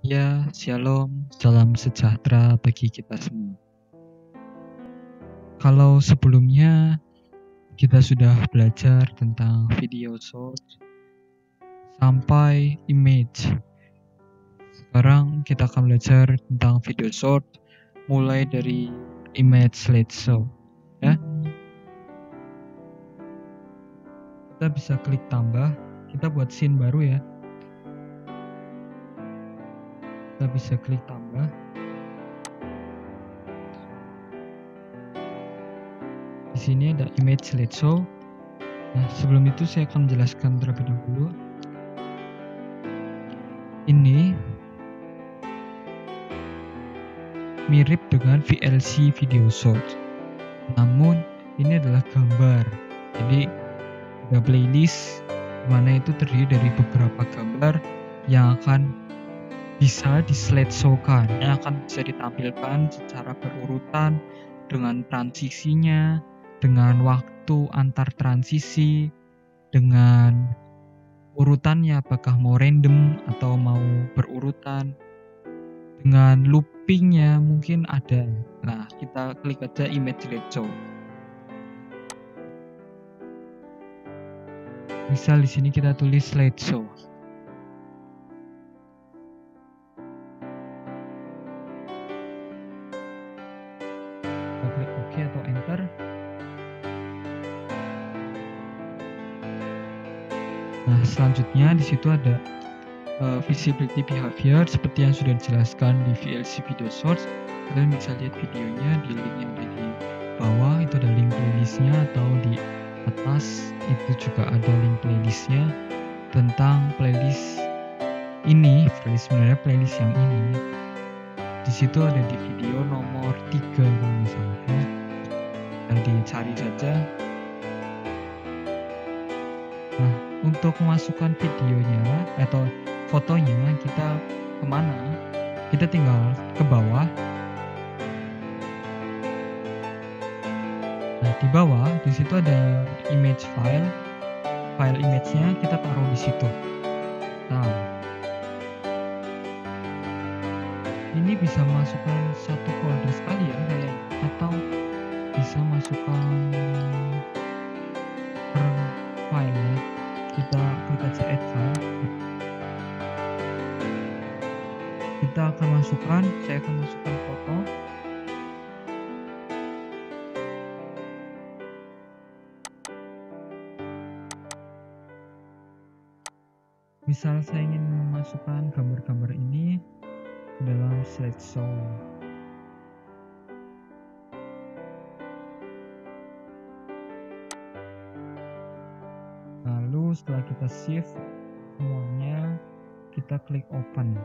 Ya, shalom, salam sejahtera bagi kita semua. Kalau sebelumnya kita sudah belajar tentang video short sampai image. Sekarang kita akan belajar tentang video short mulai dari image slideshow. Ya, kita bisa klik tambah. Kita buat scene baru ya. Kita bisa klik tambah. Di sini ada image slideshow. Nah, sebelum itu saya akan menjelaskan terlebih dahulu. Ini mirip dengan VLC video short, namun ini adalah gambar. Jadi ada playlist mana itu terdiri dari beberapa gambar yang akan bisa di slideshow-kan, yang akan bisa ditampilkan secara berurutan dengan transisinya, dengan waktu antar transisi, dengan urutannya apakah mau random atau mau berurutan, dengan loopingnya mungkin ada. Nah, kita klik aja image slideshow. Misal di sini kita tulis slideshow. Kita klik OK atau enter. Nah, selanjutnya di situ ada visibility behavior seperti yang sudah dijelaskan di VLC video source. Kalian bisa lihat videonya di link yang ada di bawah, itu ada link playlistnya, atau di atas itu juga ada link playlistnya tentang playlist ini. Sebenarnya playlist yang ini di situ ada di video nomor 3 kalau nggak salah ya. Nah, dicari saja. Nah, untuk memasukkan videonya atau fotonya kita kemana? Kita tinggal ke bawah. Nah, di bawah di situ ada image file. File image-nya kita taruh di situ. Nah, ini bisa masukkan satu folder sekalian kayak, atau bisa masukkan per file ya. Kita klik aja add file. Kita akan masukkan, saya akan masukkan foto. Misal saya ingin memasukkan gambar-gambar ini ke dalam slideshow. Lalu setelah kita save semuanya, kita klik open.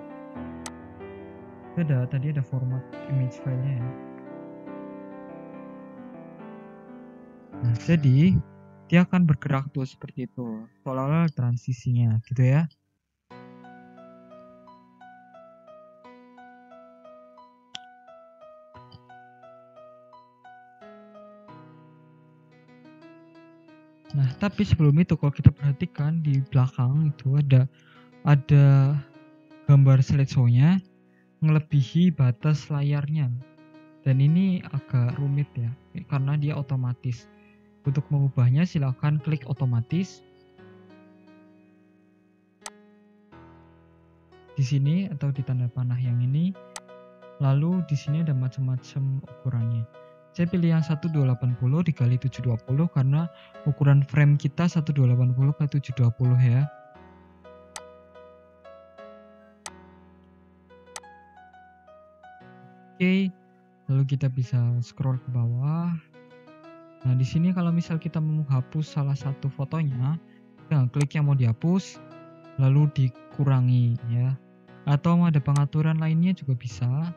Tadi ada format image filenya ya. Nah, jadi dia akan bergerak tuh seperti itu, seolah-olah transisinya gitu ya. Nah, tapi sebelum itu kalau kita perhatikan di belakang itu ada gambar slideshow-nya ngelebihi batas layarnya. Dan ini agak rumit ya, karena dia otomatis. Untuk mengubahnya silakan klik otomatis di sini atau di tanda panah yang ini. Lalu di sini ada macam-macam ukurannya. Saya pilih yang 1280 dikali 720 karena ukuran frame kita 1280 ke 720 ya. Oke, lalu kita bisa scroll ke bawah. Nah, di sini kalau misal kita mau menghapus salah satu fotonya, kita klik yang mau dihapus, lalu dikurangi ya. Atau mau ada pengaturan lainnya juga bisa.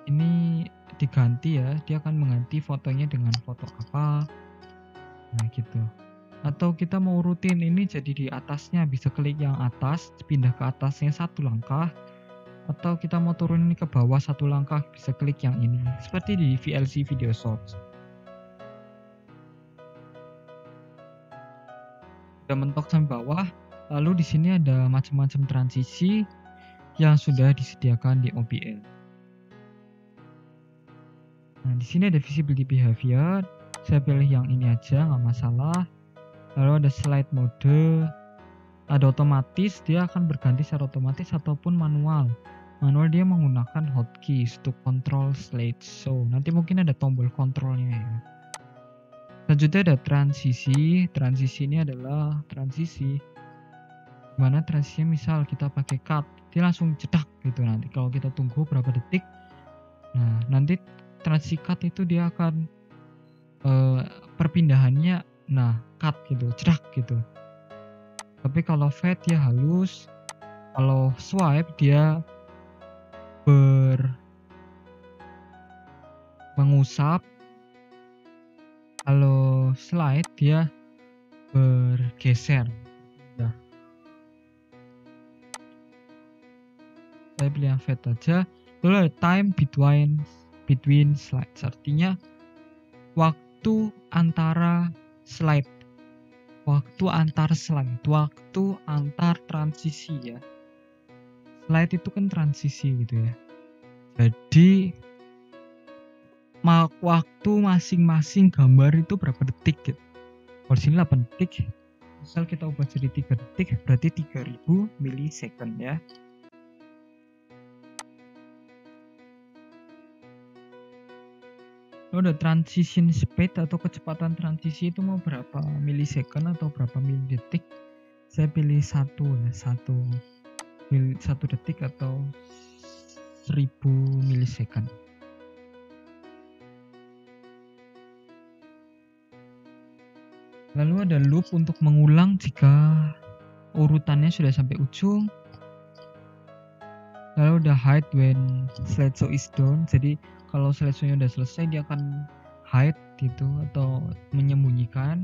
Ini diganti ya, dia akan mengganti fotonya dengan foto apa. Nah, gitu. Atau kita mau rutin ini jadi di atasnya, bisa klik yang atas, pindah ke atasnya satu langkah. Atau kita mau turun ini ke bawah satu langkah, bisa klik yang ini. Seperti di VLC video shorts. Udah mentok sampai bawah, lalu di sini ada macam-macam transisi. yang sudah disediakan di OBL. Nah, di sini ada visibility behavior. Saya pilih yang ini aja, nggak masalah. Lalu ada slide mode. Ada otomatis, dia akan berganti secara otomatis ataupun manual. Manual dia menggunakan hotkeys to control slideshow. Nanti mungkin ada tombol kontrolnya ya. Selanjutnya ada transisi. Transisi ini adalah transisi mana transisinya misal kita pakai cut, dia langsung cedak gitu. Nanti kalau kita tunggu berapa detik, nah nanti transisi cut itu dia akan perpindahannya cut gitu, cedak gitu. Tapi kalau fade dia halus, kalau swipe dia mengusap, kalau slide dia bergeser. Nah, saya pilih yang fade aja. Lalu ada time between slides, artinya waktu antara slide, waktu antar transisi ya. Slide itu kan transisi gitu ya. Jadi waktu masing-masing gambar itu berapa detik gitu. Kalau sini 8 detik, misal kita ubah jadi 3 detik, berarti 3000 milisecond ya. Lalu ada transition speed atau kecepatan transisi itu mau berapa milisecond atau berapa milidetik. Saya pilih 1 detik atau 1000 milisecond. Lalu ada loop untuk mengulang jika urutannya sudah sampai ujung. Lalu ada hide when slideshow is done. Jadi kalau slideshow-nya udah selesai dia akan hide gitu atau menyembunyikan.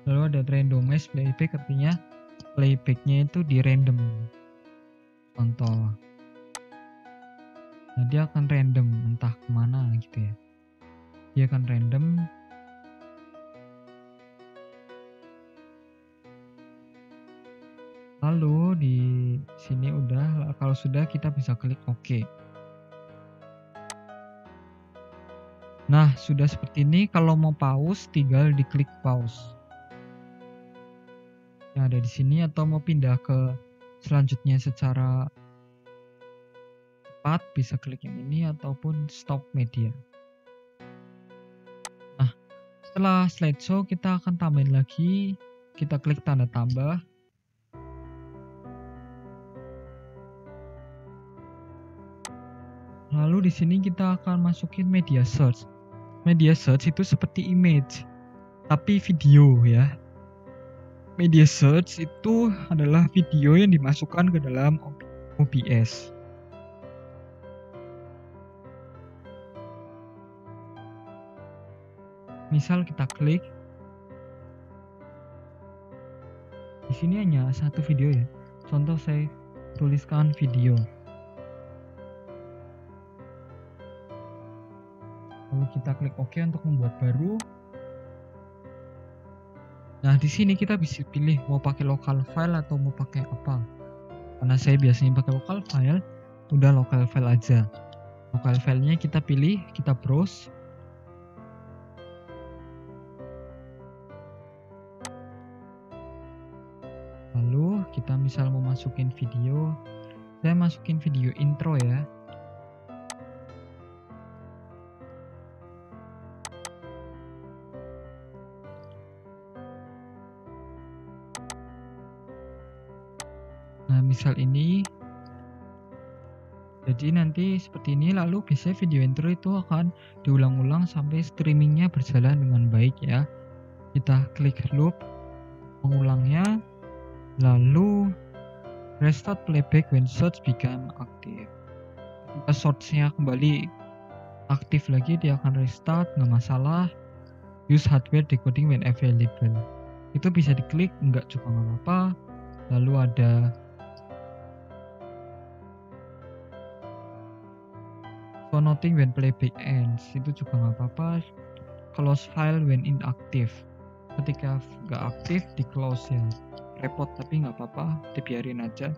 Lalu ada randomize playback, artinya playbacknya itu di random. Contoh, nah dia akan random entah kemana gitu ya. Dia akan random. Lalu di sini udah, kalau sudah kita bisa klik OK. Nah, sudah seperti ini. Kalau mau pause tinggal diklik pause. Yang ada di sini, atau mau pindah ke selanjutnya secara cepat bisa klik yang ini ataupun stop media. Nah, setelah slideshow kita akan tambahin lagi. Kita klik tanda tambah. Lalu di sini kita akan masukin media search. Media search itu seperti image, tapi video ya. Media search itu adalah video yang dimasukkan ke dalam OBS. Misal kita klik. Di sini hanya satu video ya. Contoh saya tuliskan video. Lalu kita klik OK untuk membuat baru. Nah, di sini kita bisa pilih mau pakai local file atau mau pakai apa. Karena saya biasanya pakai local file, udah local file aja. Local filenya kita pilih, kita browse. Lalu kita misal mau masukin video, saya masukin video intro ya. Nah, misal ini. Jadi nanti seperti ini, lalu biasanya video intro itu akan diulang-ulang sampai streamingnya berjalan dengan baik ya. Kita klik loop mengulangnya, lalu restart playback when search become active. Ketika search-nya kembali aktif lagi, dia akan restart, nggak masalah. Use hardware decoding when available. Itu bisa diklik, enggak juga nggak apa-apa. Lalu ada noting when playback ends, itu juga nggak apa-apa. Close file when inactive, ketika nggak aktif di close ya. Repot tapi nggak apa-apa, dibiarin aja.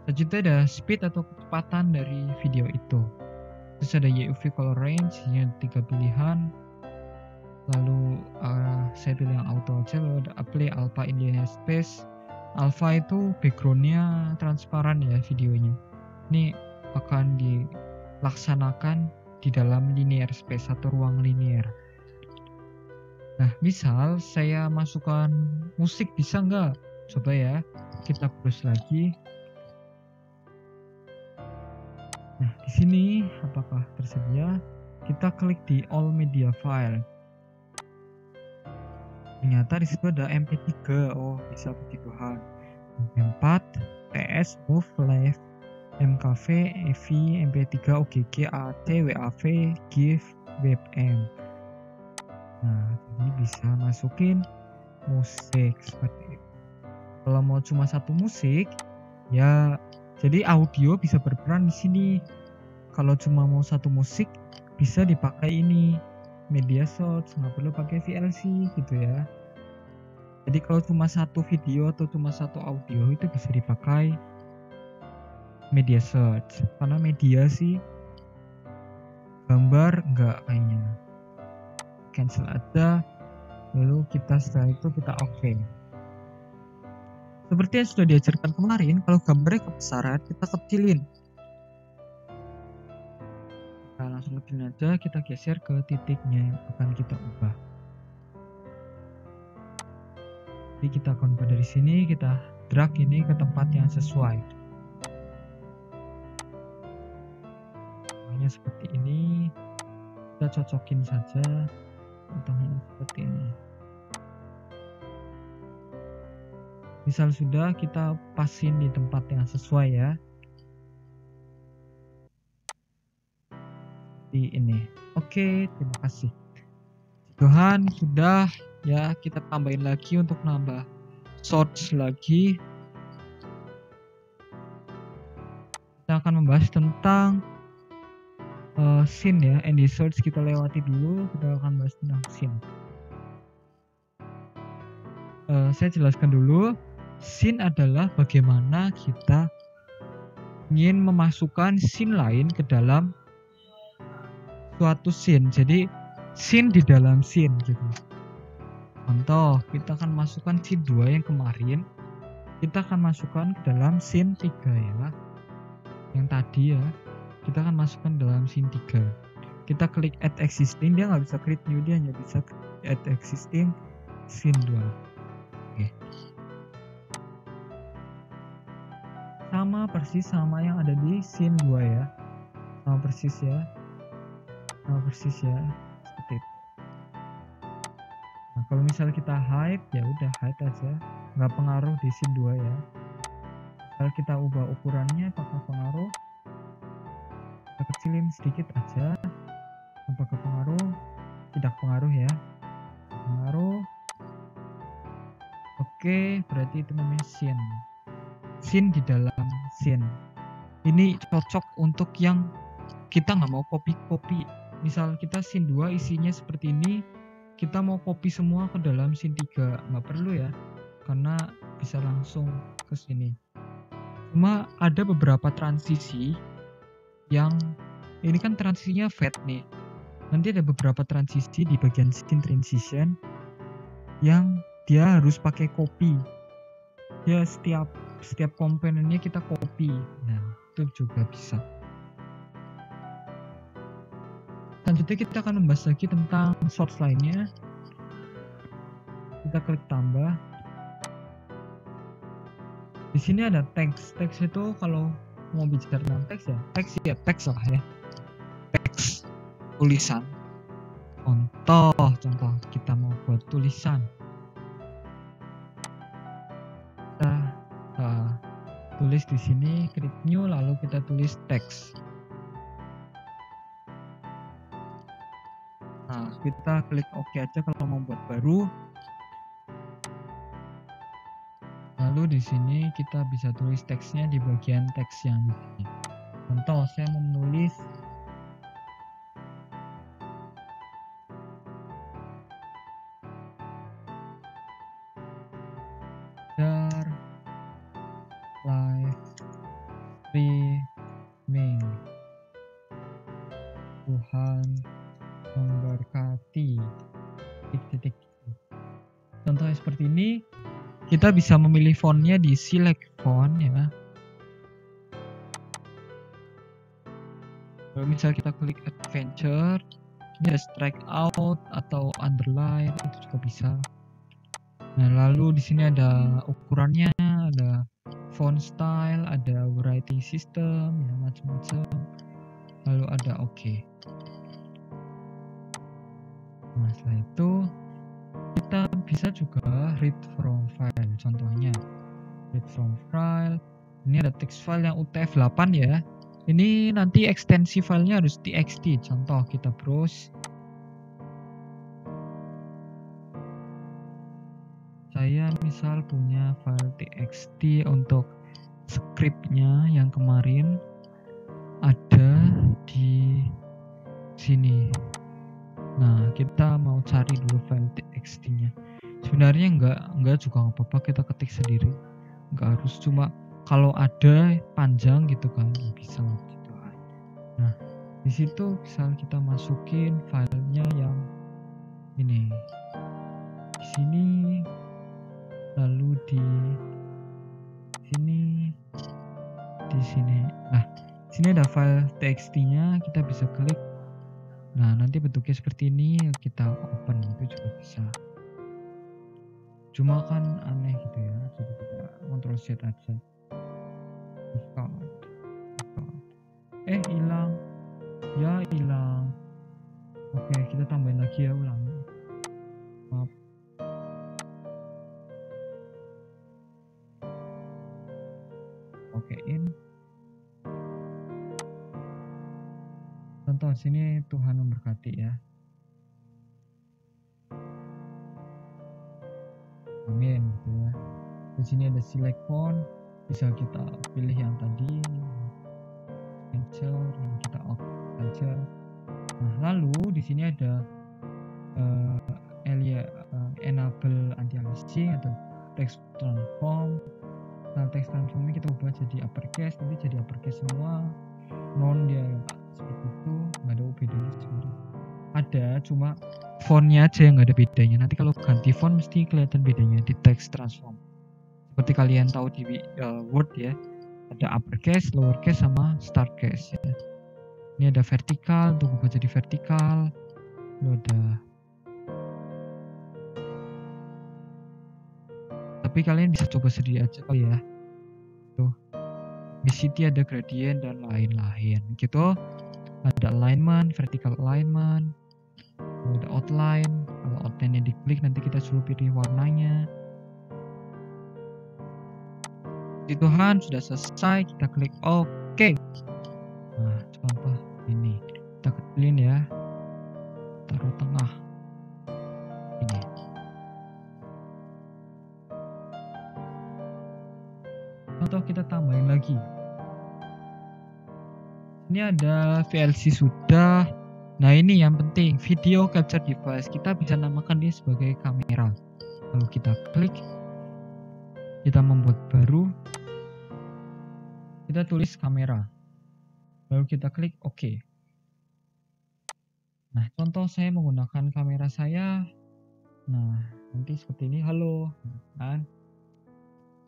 Selanjutnya ada speed atau kecepatan dari video itu. Terus ada UV color range, hanya 3 pilihan. Lalu saya pilih yang auto aja. Lalu ada apply alpha in linear space. Alpha itu backgroundnya transparan ya videonya. Ini akan dilaksanakan di dalam linear space atau ruang linear. Nah, misal saya masukkan musik, bisa nggak? Coba ya, kita browse lagi. Nah, di sini apakah tersedia? Kita klik di all media file. Ternyata di situ ada MP3. Oh, bisa puji Tuhan. MP4, TS, MOV, Live, MKV, EV, MP3, OGG, AT, WAV, GIF, WebM. Nah, ini bisa masukin musik seperti itu. Kalau mau cuma satu musik, ya jadi audio bisa berperan di sini. Kalau cuma mau satu musik, bisa dipakai ini media source, nggak perlu pakai VLC gitu ya. Jadi kalau cuma satu video atau cuma satu audio itu bisa dipakai media search. Karena media sih, gambar enggak kayaknya. Cancel aja. Lalu kita setelah itu kita oke. Seperti yang sudah diajarkan kemarin, kalau gambarnya kebesaran kita kecilin. Kita langsung kecilin aja, kita geser ke titiknya yang akan kita ubah. Jadi kita akan ubah dari sini, kita drag ini ke tempat yang sesuai. Contohnya seperti ini, kita cocokin saja. Contohnya seperti ini. Misal sudah, kita pasin di tempat yang sesuai ya. Di ini. Oke, terima kasih. Tuhan sudah ya, kita tambahin lagi untuk nambah source lagi. Kita akan membahas tentang scene ya, and di search kita lewati dulu, kita akan bahas tentang scene. Saya jelaskan dulu, scene adalah bagaimana kita ingin memasukkan scene lain ke dalam suatu scene. Jadi scene di dalam scene gitu. Contoh, kita akan masukkan scene 2 yang kemarin, kita akan masukkan ke dalam scene 3 ya. Yang tadi ya, kita akan masukkan dalam scene 3. Kita klik add existing, dia nggak bisa create new, dia hanya bisa add existing scene 2. Oke. Sama persis sama yang ada di scene 2 ya. Sama persis ya. Seperti itu. Nah, kalau misalnya kita hide, ya udah hide aja, nggak pengaruh di scene 2 ya. Kalau kita ubah ukurannya, apakah pengaruh? Kita kecilin sedikit aja. Apakah pengaruh? Tidak pengaruh ya. Pengaruh. Oke, berarti itu namanya scene. Scene di dalam scene. Ini cocok untuk yang kita nggak mau copy-copy. Misal kita scene 2 isinya seperti ini, kita mau copy semua ke dalam scene 3, nggak perlu ya, karena bisa langsung ke sini. Cuma ada beberapa transisi yang ini kan transisinya fade nih. Nanti ada beberapa transisi di bagian scene transition yang dia harus pakai copy. Ya setiap komponennya kita copy. Nah, itu juga bisa. Selanjutnya kita akan membahas lagi tentang source lainnya. Kita klik tambah. Di sini ada teks. Teks itu kalau mau bicara tentang teks ya, teks lah ya. Teks, tulisan. Contoh kita mau buat tulisan. Kita tulis di sini, klik new, lalu kita tulis teks. Nah, kita klik OK aja kalau mau buat baru. Lalu di sini kita bisa tulis teksnya di bagian teks yang di sini. Contoh, saya mau menulis live streaming. Tuhan memberkati. Titik. Contohnya seperti ini. Kita bisa memilih fontnya di select font ya. Kalau misal kita klik adventure, ini ada strike out atau underline, itu juga bisa. Nah, lalu di sini ada ukurannya, ada font style, ada writing system, ya macam-macam. Lalu ada OK. Nah, setelah itu kita bisa juga read from file. Contohnya read from file. Ini ada text file yang UTF-8 ya. Ini nanti ekstensi filenya harus txt. Contoh kita browse. Saya misal punya file txt untuk scriptnya yang kemarin ada di sini. Nah, kita mau cari dulu file txt-nya. Sebenarnya enggak juga nggak apa-apa kita ketik sendiri. Enggak harus, cuma kalau ada panjang gitu kan bisa gitu. Nah, di situ misal kita masukin filenya yang ini. Di sini, lalu di sini, di sini. Nah, sini ada file txt-nya, kita bisa klik. Nah, nanti bentuknya seperti ini, kita open itu juga bisa. Cuma kan aneh gitu ya, jadi kita Ctrl Z aja. Hilang. Ya, hilang. Oke, kita tambahin lagi ya, ulangi. Maaf. Okein. Contoh sini Tuhan memberkati ya. Amin gitu ya. Di sini ada select font, bisa kita pilih yang tadi. Lalu kita off saja. Nah, lalu di sini ada enable anti-aliasing atau text transform. Nah, text transform ini kita ubah jadi uppercase, nanti jadi uppercase semua. Non dia seperti itu, nggak ada bedanya sebenarnya. Ada, cuma fontnya aja yang nggak ada bedanya. Nanti kalau ganti font mesti kelihatan bedanya di text transform. Seperti kalian tahu di Word ya, ada uppercase, lowercase, sama starcase ya. Ini ada vertikal untuk ubah jadi vertikal. Lalu ada. Tapi kalian bisa coba sendiri aja kali ya. Tuh. Opacity ada gradient dan lain-lain. Gitu. Ada alignment, vertical alignment. Lalu ada outline. Kalau outline-nya diklik nanti kita suruh pilih warnanya. Puji Tuhan sudah selesai, kita klik OK. Nah, contoh ini kita kecilin ya, taruh tengah ini. Contoh kita tambahin lagi. Ini ada VLC sudah. Nah, ini yang penting, video capture device. Kita bisa namakan dia sebagai kamera. Lalu kita klik, kita membuat baru, kita tulis kamera. Lalu kita klik OK. Nah, contoh saya menggunakan kamera saya. Nah, nanti seperti ini, halo. Kan?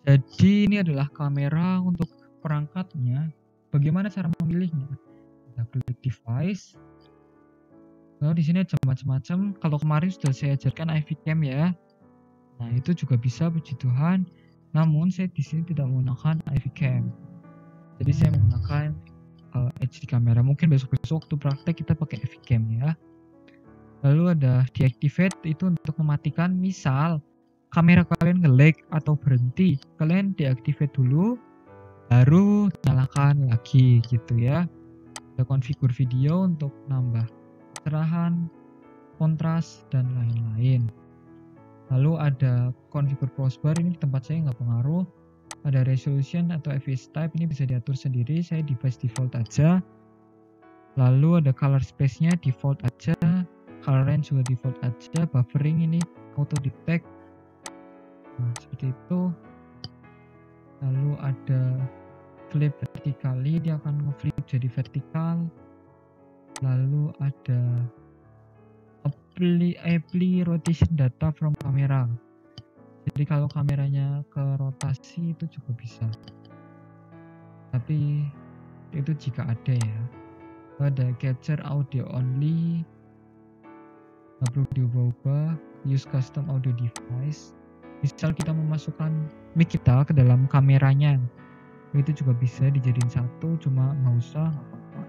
Jadi ini adalah kamera untuk perangkatnya. Bagaimana cara memilihnya? Kita klik device. Lalu di sini ada macam-macam. Kalau kemarin sudah saya ajarkan IV cam ya. Nah, itu juga bisa, puji Tuhan. Namun saya di sini tidak menggunakan IV cam. Jadi saya menggunakan HD kamera. Mungkin besok-besok waktu praktek kita pakai IV cam ya. Lalu ada deactivate, itu untuk mematikan misal kamera kalian nge-lag atau berhenti. Kalian deactivate dulu, baru nyalakan lagi gitu ya. Ada configure video untuk nambah kecerahan, kontras, dan lain-lain. Lalu ada configure crossbar, ini di tempat saya nggak pengaruh. Ada resolution atau FPS type, ini bisa diatur sendiri, saya device default aja. Lalu ada color space-nya default aja, color range juga default aja, buffering ini auto detect. Nah, seperti itu. Lalu ada flip vertically, dia akan ngeflip jadi vertikal. Lalu ada apply rotation data from camera. Jadi kalau kameranya ke rotasi itu juga bisa. Tapi itu jika ada ya. Ada capture audio only, nggak perlu diubah-ubah. Use custom audio device. Misal kita memasukkan mic kita ke dalam kameranya, itu juga bisa dijadiin satu, cuma nggak usah apa-apa.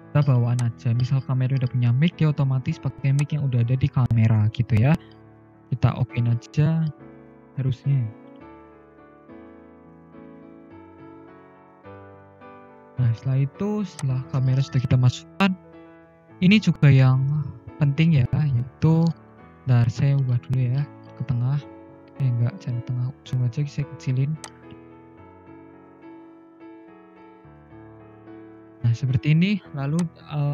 Kita bawaan aja. Misal kamera udah punya mic, dia otomatis pakai mic yang udah ada di kamera gitu ya. Kita okein aja harusnya. Nah setelah itu, setelah kamera sudah kita masukkan, ini juga yang penting ya, yaitu saya ubah dulu ya ke tengah. Enggak, jangan tengah, ujung aja saya kecilin. Nah seperti ini. Lalu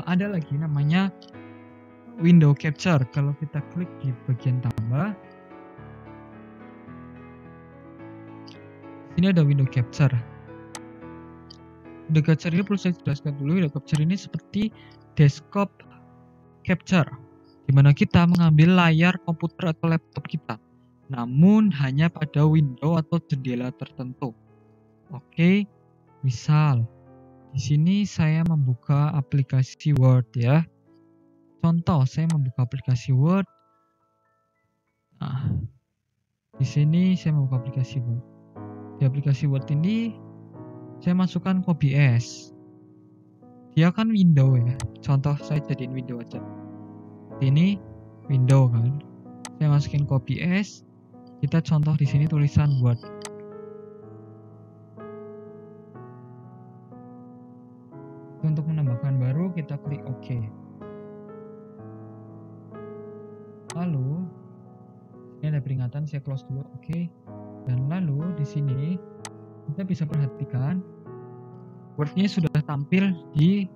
ada lagi namanya window capture. Kalau kita klik di bagian tambah, ini ada window capture. Window capture ini perlu saya jelaskan dulu. Window capture ini seperti desktop capture, di mana kita mengambil layar komputer atau laptop kita, namun hanya pada window atau jendela tertentu. Oke, misal di sini saya membuka aplikasi Word ya. Contoh, saya membuka aplikasi Word. Nah, di sini saya membuka aplikasi Word. Di aplikasi Word ini saya masukkan copy as. Dia kan window ya. Contoh saya jadiin window aja. Ini window kan. Saya masukin copy as. Kita contoh di sini tulisan Word. Untuk menambahkan baru kita klik OK. Lalu ini ada peringatan, saya close dulu, OK. Dan lalu di sini kita bisa perhatikan Word-nya sudah tampil di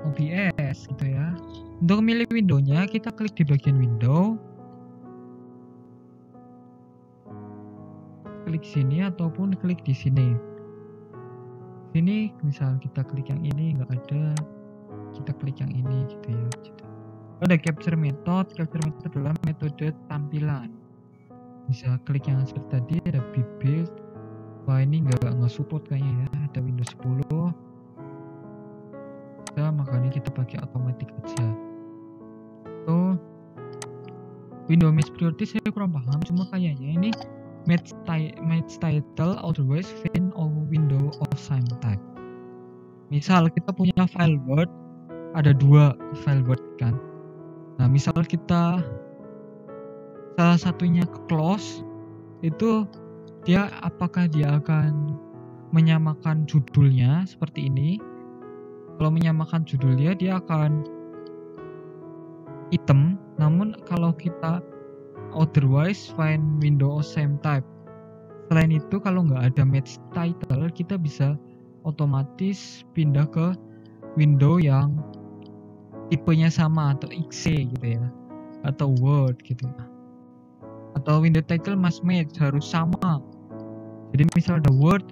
OBS gitu ya. Untuk memilih window-nya, kita klik di bagian window, klik sini ataupun klik di sini. Sini misal kita klik yang ini nggak ada, kita klik yang ini gitu ya. Ada capture method. Capture method adalah metode tampilan. Bisa klik yang seperti tadi, ada build. Wah ini nggak support kayaknya ya, ada Windows 10. Bisa, makanya kita pakai automatic aja. Tuh window match priority saya kurang paham, cuma kayaknya ini match title otherwise find or window of same type. Misal kita punya file Word, ada 2 file Word kan. Nah misal kita salah satunya ke close, itu dia apakah dia akan menyamakan judulnya seperti ini. Kalau menyamakan judulnya dia akan hitam, namun kalau kita otherwise find window of same type, selain itu kalau nggak ada match title, kita bisa otomatis pindah ke window yang tipenya sama atau XC gitu ya, atau Word gitu ya. Atau window title must match, harus sama. Jadi misal ada Word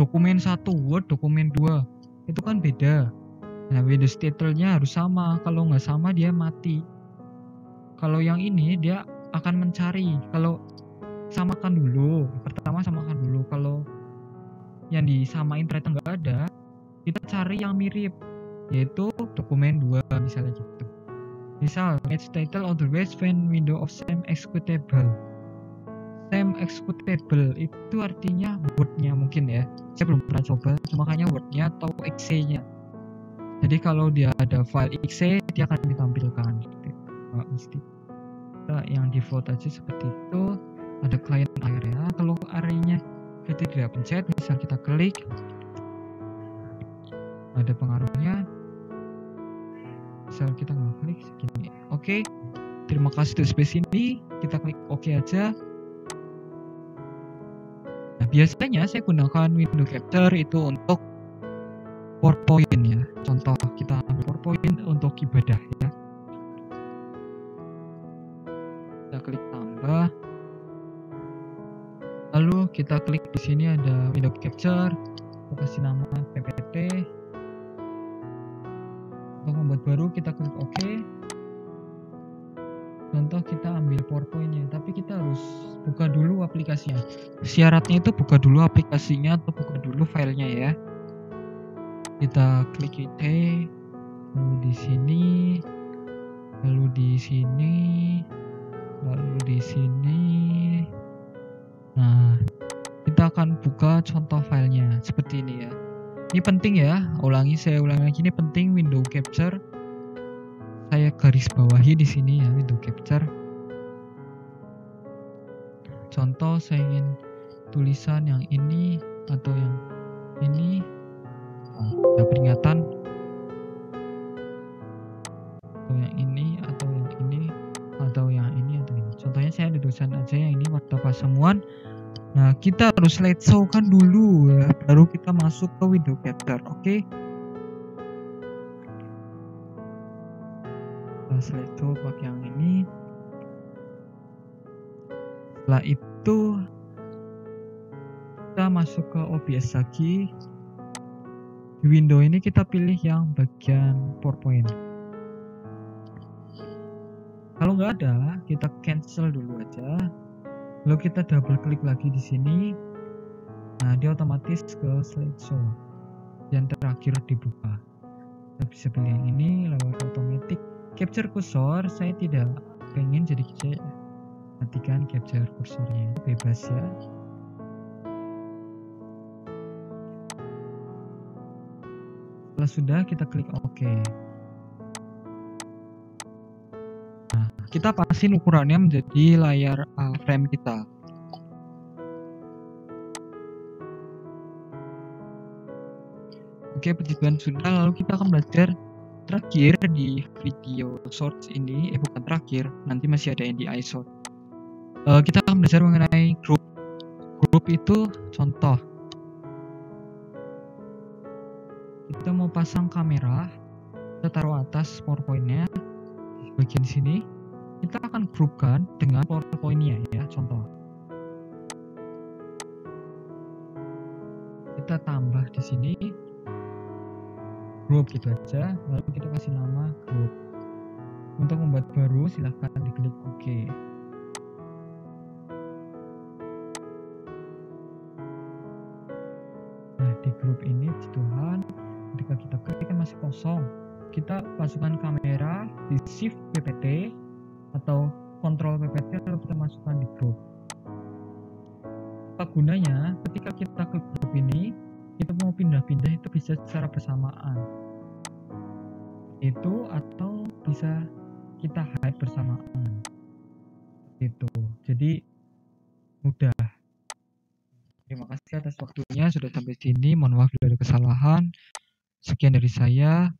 dokumen 1, Word dokumen 2, itu kan beda. Nah window title-nya harus sama, kalau nggak sama dia mati. Kalau yang ini dia akan mencari, kalau samakan dulu, pertama samakan dulu. Kalau yang disamain ternyata nggak ada, kita cari yang mirip, yaitu dokumen 2 misalnya gitu. Misal match title otherwise find window of same executable. Same executable itu artinya Word-nya mungkin ya, saya belum pernah coba, makanya Word-nya atau exe-nya. Jadi kalau dia ada file exe, dia akan ditampilkan gitu. Nggak mesti. Nah, yang default aja seperti itu. Ada client area, kalau area-nya kita tidak pencet, misal kita klik, ada pengaruhnya. Misal kita nggak klik segini. Oke, terima kasih untuk space ini, kita klik OK aja. Nah, biasanya saya gunakan window capture itu untuk PowerPoint ya. Contoh kita ambil PowerPoint untuk ibadah ya. Kita klik tambah. Lalu kita klik di sini ada window capture, kita kasih nama PPT. Untuk membuat baru kita klik OK. Contoh kita ambil PowerPoint-nya, tapi kita harus buka dulu aplikasinya. Syaratnya itu buka dulu aplikasinya atau buka dulu filenya ya. Kita klik IT, lalu di sini, lalu di sini, lalu di sini. Nah, kita akan buka contoh filenya seperti ini ya. Ini penting ya, saya ulangi lagi, ini penting window capture. Saya garis bawahi di sini ya, window capture. Contoh saya ingin tulisan yang ini atau yang ini. Nah, ada peringatan. Atau yang ini atau yang ini atau yang ini atau ini. Contohnya saya ada tulisan aja yang ini warna pasamuan. Nah, kita harus slideshow kan dulu ya, baru kita masuk ke window capture. Oke. Slideshow pakai yang ini. Setelah itu kita masuk ke OBS lagi. Di window ini kita pilih yang bagian PowerPoint. Kalau nggak ada, kita cancel dulu aja. Lalu kita double klik lagi di sini. Nah, dia otomatis ke slideshow yang terakhir dibuka. Kita bisa pilih yang ini lewat otomatis. Capture cursor saya tidak pengen, jadi saya matikan capture kursornya, bebas ya. Setelah sudah kita klik OK. Nah, kita pasin ukurannya menjadi layar frame kita. Oke, puji Tuhan sudah. Lalu kita akan belajar terakhir di video shorts ini, bukan terakhir, nanti masih ada NDI short. Kita akan belajar mengenai grup. Grup itu contoh. Kita mau pasang kamera, kita taruh atas PowerPoint-nya di bagian sini. Kita akan grupkan dengan PowerPoint-nya ya, contoh. Kita tambah di sini grup gitu aja, lalu kita kasih nama grup. Untuk membuat baru silahkan diklik OK. Nah, di grup ini puji Tuhan, ketika kita klik kan masih kosong, kita masukkan kamera di Shift PPT atau Ctrl PPT, lalu kita masukkan di grup. Apa gunanya? Ketika kita klik grup ini, kita mau pindah-pindah itu bisa secara bersamaan. Itu atau bisa kita hide bersamaan. Itu. Jadi mudah. Terima kasih atas waktunya sudah sampai sini. Mohon maaf bila ada kesalahan. Sekian dari saya.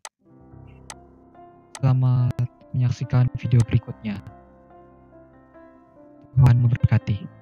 Selamat menyaksikan video berikutnya. Tuhan memberkati.